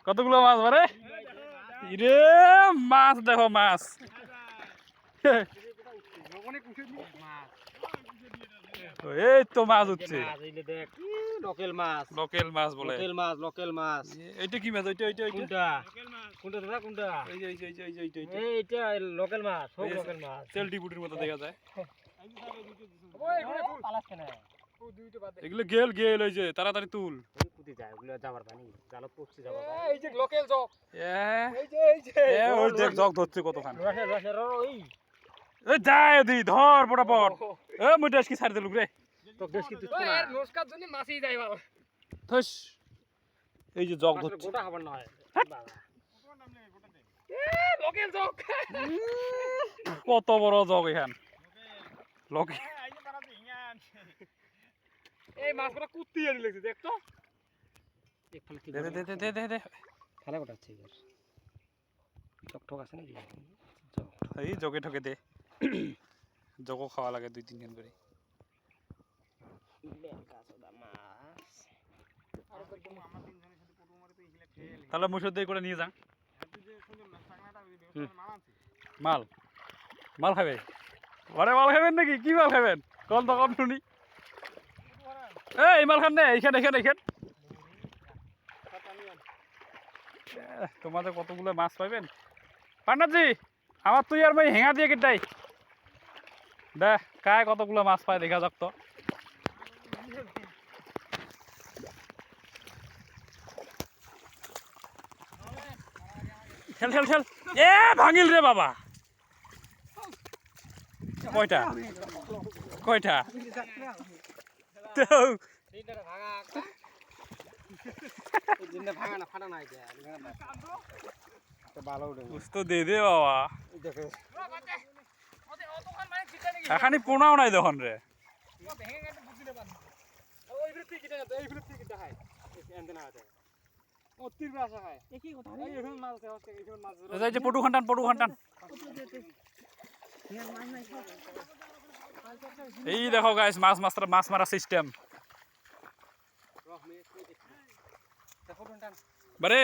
কতগুলো মাছ মারে রে মাছ দেখো মাছ এই তো মাছ হচ্ছে লোকাল মাছ লোকাল মাছ বলে লোকাল মাছ এইটা কি মাছ ওইটা ওইটা কোনটা কোনটা দাদা কোনটা এই যে এইটা লোকাল মাছ সব লোকাল মাছ তেলটি বুটির মতো দেখা যায় পালাস কেন এগুলো গেল গেল ওই যে তাড়াতাড়ি তুল কুতি যায় ওগুলো যাবার পানি জালত পড়ছে যাবার এই যে লোকাল জগ এই যে ওই দেখ জগ ধরছে কতখান রসের ওই এই যায় দি ধর পটাপট এ মুটাস কি ছাড় দিলুক রে তো দেশ কি তুই ওই এর নস্কার জন্য মাছই যায় বাবা থস এই যে জগ ধরছে গোটা খাবার না হয় এ লোকাল জগ কত বড় জগ এখান লোক এই মাছগুলো কুত্তি আনি লাগছে দেখ তো দে দে দে দে দে দে খেলা গোটা আছে এর চক ঠক আছে নাকি এই জগে ঠকে দে জগো খাওয়া লাগে 2-3 দিন করে তাহলে মুসুর দিয়ে করে নিয়ে যান মাল মাল খাবে ঘরে মাল খাবেন নাকি কি মাল খাবেন কল তো কম শুনি এই মাল খান নে এইখানে এইখানে এইখানে তোমাদের কতগুলো মাছ পাইবেন পান্নাজি আমার তুই আর ভাই হেঙা দিয়ে কেটাই দেখ কায় কতগুলো মাছ পায় দেখা যাক তো খেল খেল খেল এ ভাঙিল রে বাবা কয়টা কয়টা তো দে দে বাবা এখানে পোনাও নাই দেখুন রে পটু খান পটু খান এই দেখো গাইস মাছ মাছ মারা সিস্টেম বারে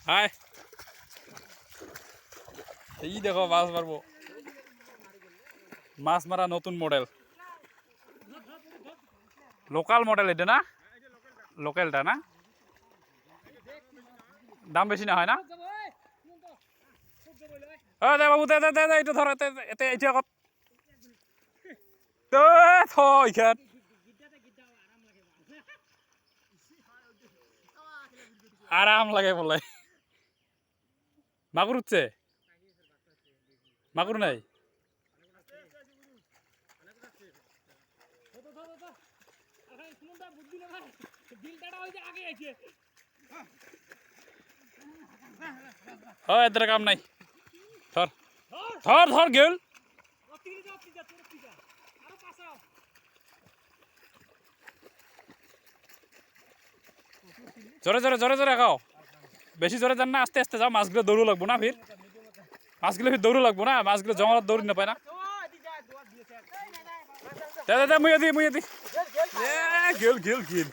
হাই এই দেখো মাছ মারবো মাছ মারা নতুন মডেল লোকাল মডেল এটা না লোকালটা না দাম বেশি না হয় না দে বাবু দে দে দে এইটা ধর এতে এইটা কত ইখান আরাম লাগে বলে মাগুর উঠছে মাগুর নাই এদের কাম নাই ধর ধর ধর গেল জোরে জোরে জোরে জোরে খাও বেশি জোরে যান না আস্তে আস্তে যাও মাছগুলো দৌড়ো লাগবো না ফির মাছগুলো ফির দৌড়ো লাগবো না মাছগুলো জঙ্গলত দৌড়ি না পায় না দাদা মুই দি গেল গেল গেল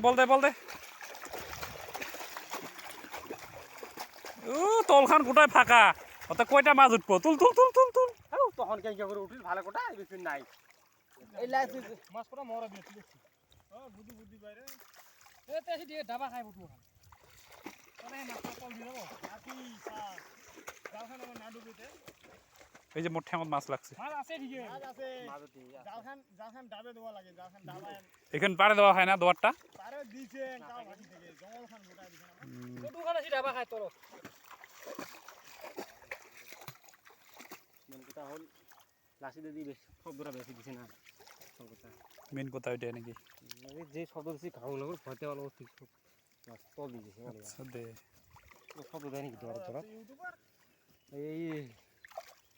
বল দে তলখান গোটায় ফাঁকা ওতে কয়টা মাছ উঠবো তুল তুল তুল তুল তুল তখন কেন করে উঠিল ভালো কোটা বেশি নাই এই মাছ পুরো মরা দিয়ে দেখছি বুদ্ধি বাইরে এতে এসে দিয়ে ডাবা খাই বুটু ওরে মাছ কল দিয়ে দেবো আতি জালখান আমার না ডুবেতে এই যে মোট ঠ্যাঙত মাছ লাগছে মাছ আছে ঠিক আছে মাছ আছে জালখান ডাবে দেওয়া লাগে জালখান ডাবা এখানে পারে দেওয়া হয় না দোয়ারটা পারে দিছে তাও ভাজি থেকে জঙ্গলখান গোটা দিছে না কত খানা সি ডাবা খায় তোর মেন কথা হল লাসি দি বেশি শব্দটা বেশি দিছে না কথা মেন কথা ওইটাই নাকি যে শব্দ দিছি ঘাউ লাগল ভয়তে ভালো ঠিক তল দিছে আচ্ছা দে শব্দ দেয় নাকি তোর এই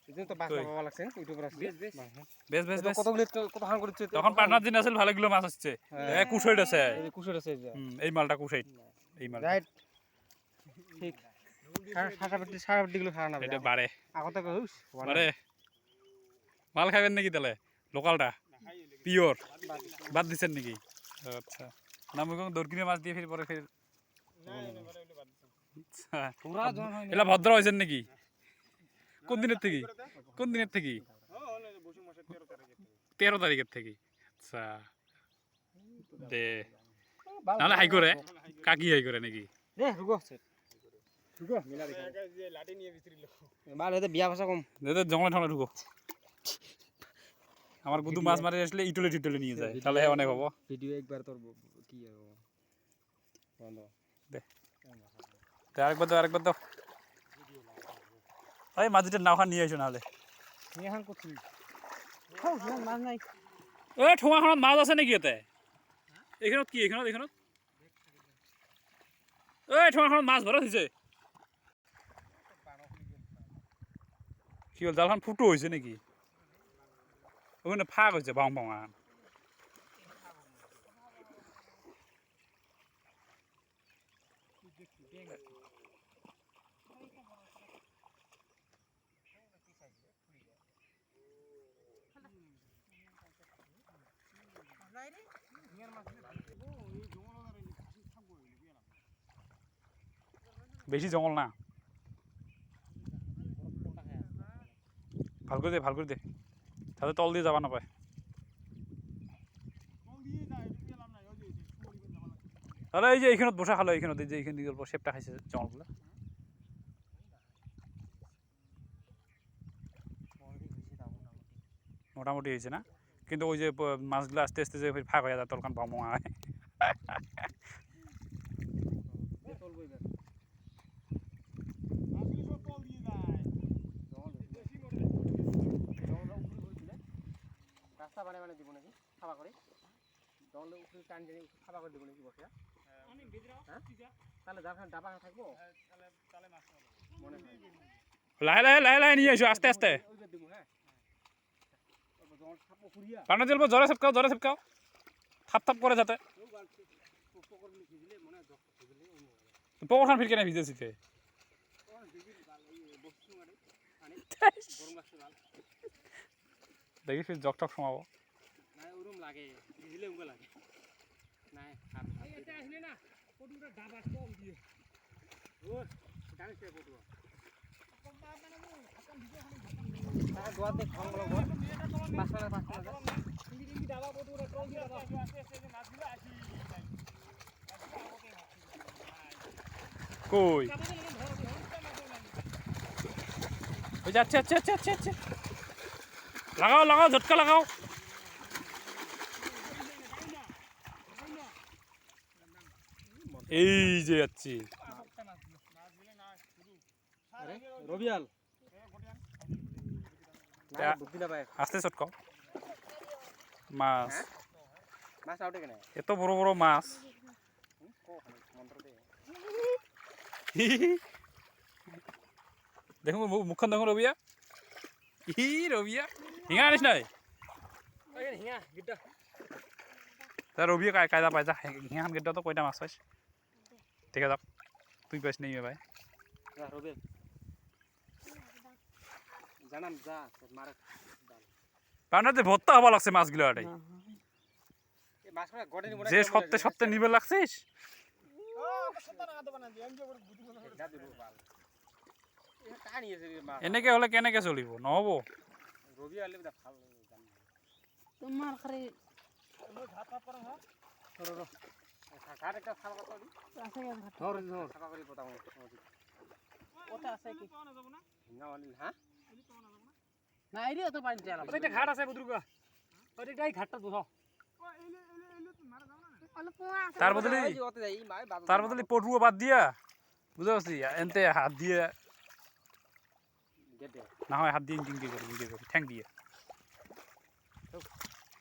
এদিন তো বাস কই? পাওয়া লাগছে ইউটিউবার আছে বেশ বেশ বেশ কতগুলি কত হান করেছে তখন পার্টনার দিন আসলে ভালোগুলো মাছ আসছে হ্যাঁ। কুশাইট আছে এই কুশল আছে এই যে এই মালটা কুশাইট এই মালটা রাইট ঠিক সারা পেটি গুলো খাওয়া না এটা বাড়ে আগতে কইস বাড়ে মাল খাবেন নাকি তাহলে লোকালটা পিওর বাদ দিচ্ছেন নাকি আচ্ছা না মুখ দরকিনে মাছ দিয়ে ফির পরে ফির আচ্ছা পুরা জন হয় এলা ভদ্র হয়েছেন নাকি কোন দিনের থেকে কোন দিনের থেকে 13 তারিখের থেকে আচ্ছা দে নাহলে হাই করে কাকি হাই করে নাকি দে রুগো রুগো মিলা দেখো যে লাঠি নিয়ে বিচরিল বাল এতে বিয়া ভাষা কম দে জঙ্গলে ঠঙ্গলে ঢুকো আমার গুদু মাছ মারে আসলে ইটলে টিটলে নিয়ে যায় তাহলে অনেক হবো ভিডিও একবার তোর কি হবে বন্ধ দে আরেকবার দাও এই মাঝিটা নাও খান নিয়ে আইসো নাহলে নিয়ে হান করছিস খাও না মাছ নাই এই ঠোঙা খানত মাছ আছে নাকি এতে এখানত কি এখানত এই ঠোঙা খানত মাছ ভরা দিছে কি হল জালখান ফুটো হয়েছে নাকি ওখানে ফাঁক হয়েছে বাং বাং বেশি জঙ্গল না ভাল করে দে তাহলে তল দিয়ে যাবা না পায় তাহলে এই যে এইখানত বসা খালো এইখানত এই যে এইখান দিকে শেপটা খাইছে জঙ্গলগুলো মোটামুটি হয়েছে না কিন্তু ওই যে মাছগুলো আস্তে আস্তে যে ফাঁক হয়ে যায় তলখান বাম হয় রাস্তা বানায় দিব নাকি খাওয়া করে জঙ্গলে উপরে টান দিয়ে খাওয়া করে দিব নাকি বসে তাহলে যাখান ডাবা থাকবো মনে হয় লাহে লাহে নিয়ে আসো আস্তে আস্তে ওইবার দিব হ্যাঁ জঙ্গল ছাপো কুড়িয়া পানা জল জোরে ছেপকাও থাপ করে যাতে পকরখান ফির কেন ভিজেছিতে দেখি ফির জক টক সমাবো না ওরম লাগে ভিজলে উঙ্গ লাগে না এটা আসলে না পটুটা ডাবা কল দিয়ে ও জানিস রে পটু তার দোয়াতে খাওয়া গেল ঘর পাঁচটা ডাবা পটুটা কল দিয়ে ডাবা মাছগুলো আসি কই ওই যাচ্ছে আচ্ছা লাগাও ঝটকা লাগাও এই যে যাচ্ছি রবিয়াল আস্তে চটকাও মাছ মাছ আউটে কেন এত বড় মাছ দেখুন মুখখান দেখুন রবিয়া রবিয়া হিঙা আনিস নাই হিঙা গিড্ডা রবিয়া কায়দা পাই যা হিঙাখান গেটটা তো কয়টা মাছ পাইস ঠিক আছে তুই পাইস নেই ভাই রবিয়াল জানাম যা মারে পানাতে ভর্তা হবা লাগছে মাছগুলো আটাই যে সত্যি নিবে লাগছিস এনেকে হলে কেনেকে চলিব নহব তোমার খালি না এই তো পানি চালা ওইটা ঘাট আছে বুদুরগা ওইটাই ঘাটটা দুহ তার বদলে পটুয়া বাদ দিয়া বুঝতে পারছি এনতে হাত দিয়ে না হয় হাত দিয়ে ইঙ্গি করি ঠ্যাং দিয়ে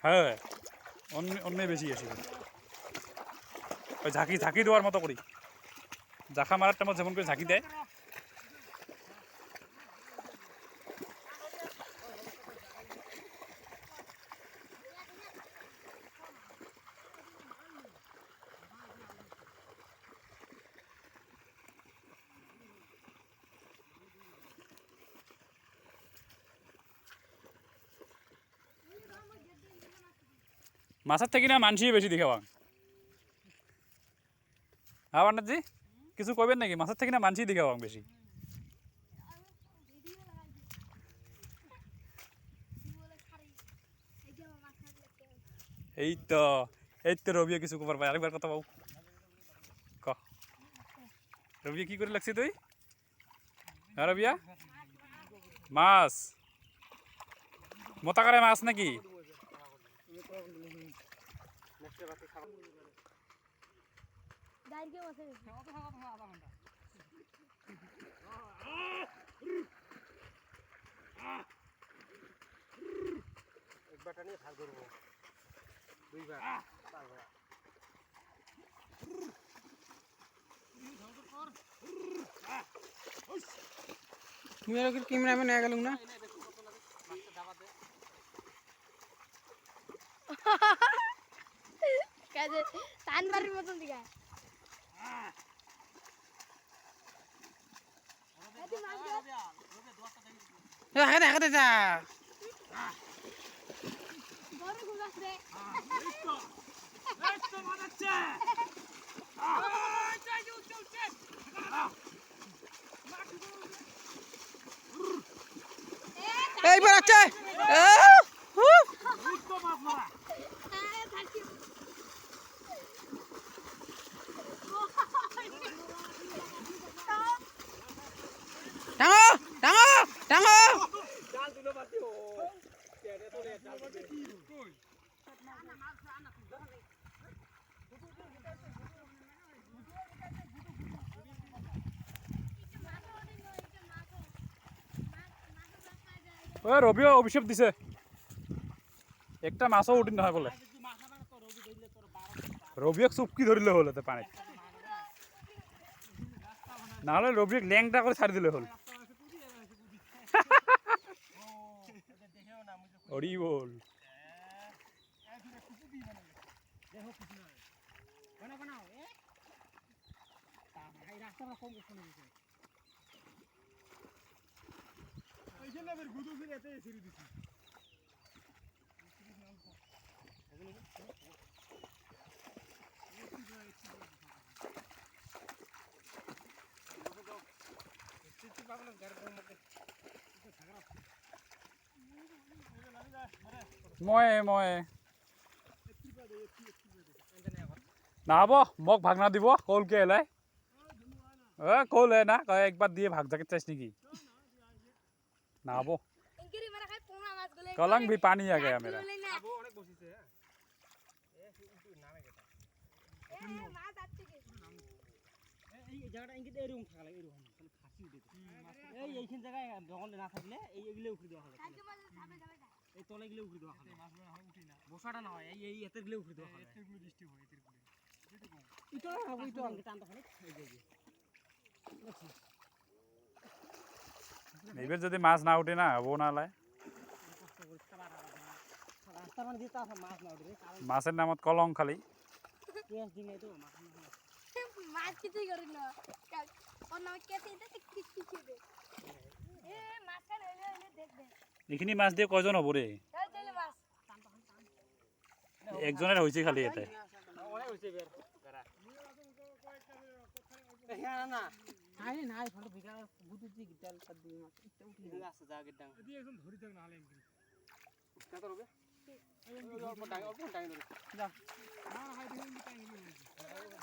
হ্যাঁ অন্য বেশি আসি ওই ঝাঁকি দেওয়ার মতো করি জাখা মারার টাইমত যেমন করে ঝাঁকি দেয় মাছের থেকে না মানসি বেশি দেখাবাং হ্যাঁ পান্ডাজি কিছু কইবেন নাকি মাছের থেকে না মানসি দেখাবাং বেশি এই তো রবিও কিছু কবার ভাই আরেকবার কথা বল ক রবিয়া কি করে লাগছে তুই হ্যাঁ রবিয়া মাছ মোতাকারে মাছ নাকি একবারটা নিয়ে ভাগ করবো দুইবার তারপর তুমি আর ক্যামেরাম্যান হয়ে গেল না কাজে তানবাড়ির মতন দিগা দেখা যা বড় গুগাস রে এইবার আছে টাঙো টাঙো টাঙো ও রবিও অভিশাপ দিছে একটা মাছও উঠি নহয় বলে রবিক চুপকি ধরিলে হল এতে পানিত নাহলে রবিক ল্যাংটা করে ছাড়ি দিলে হল ওরি বল মই না হব মোক ভাগ না দিব কলকে এলাই কল না একবার দিয়ে ভাগ জাকে চাইছ নাকি না হব ইনকেরি মারা খাই পোনা মাছ গুলো কলং ভি পানি आ गया मेरा অনেক বসিছে মাছ আসছে কি এই জায়গাটা ইনকে এরকম থাকা লাগে এরকম তাহলে ফাঁসি উঠে এই এইখান জায়গায় যখন না থাকলে এইগুলো উঠে দেওয়া হবে কাজে মাছ যাবে যাবে এই তলে গুলো উঠে দেওয়া হবে মাছগুলো হয় উঠি না বসাটা না হয় এই এতের গুলো উঠে দেওয়া হবে এতের গুলো ডিস্ট্রিক্ট হয় এতের গুলো এটা হবে এটা টানটা খালি এই যে এবার যদি মাছ না উঠে না হবো না লাই রাস্তা মানে দিতে আছে মাছ না উঠে কারণ মাছের নামত কলং খালি পেঁয়াজ দিন তো মাছ মাছ কিছুই করি না ওর নামে কেটে দিতে ঠিক ঠিক দে এ মাছ কেন এলে এলে দেখ দে এইখিনি মাছ দিয়ে কয়জন হব রে এই চলে মাছ একজনের হয়েছে খালি এতে অনেক হইছে বের করা হ্যাঁ না নাই নাই ফটো ভিগা বুদু দি গিটাল সব দিই মাছ এটা উঠে ঠিক আছে যা গেট ডাং এদি একদম ধরি থাক না হলে এমনি কত রবে অল্প ডাং ধরে যা না হাই দিই এমনি টাইম হলো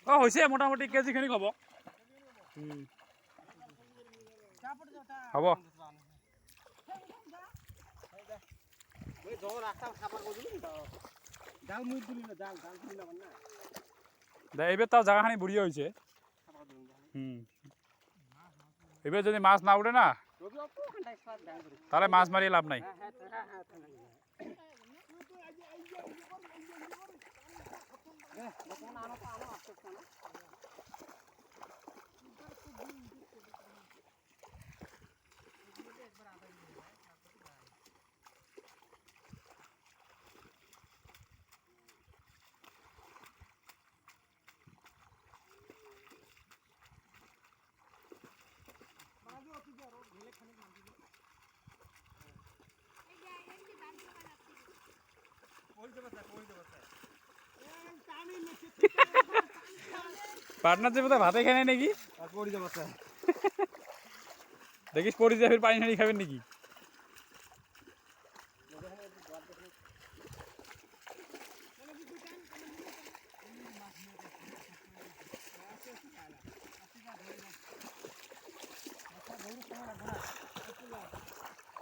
ও হয়েছে মোটামুটি কেজি খানি হব হব ওই যখন রাস্তা খাবার করছিলি ডাল মুই দিলি না ডাল দিলি না না এবার তাও জায়গাখানি বুড়িয়ে হয়েছে খাবার দিলি না এবার যদি মাছ না উঠে না রবি অল্প ঘন্টা স্টার্ট ডাং ধরে তাহলে মাছ মারিয়ে লাভ নাই কোন আনো তো আনো আসছে না এই যে এমনি বাড়ি দোকান আছে পার্টনার যে বোধহয় ভাতে খায় নাই নাকি আর পড়ি যাবো স্যার দেখিস পড়ে যায় ফের পানি টানি খাবেন নাকি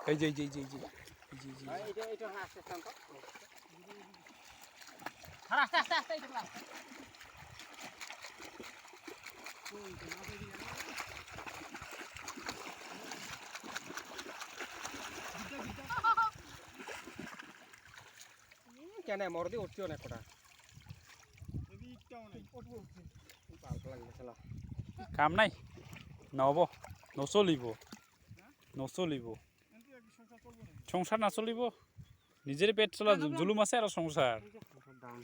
এই যে এই যে এই যে এই যে এই যে, এই যে এটা এটা আস্তে আস্তে আনতো আর আস্তে আস্তে আস্তে এটা আস্তে কেন মরদি উঠছে অনেক কটা পাল্প লাগবে চলো কাম নাই নহব নচলিব নচলিব সংসার না চলিব নিজের পেট চলা জুলুম আছে আর সংসার দাম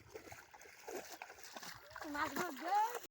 মাছ ধরবে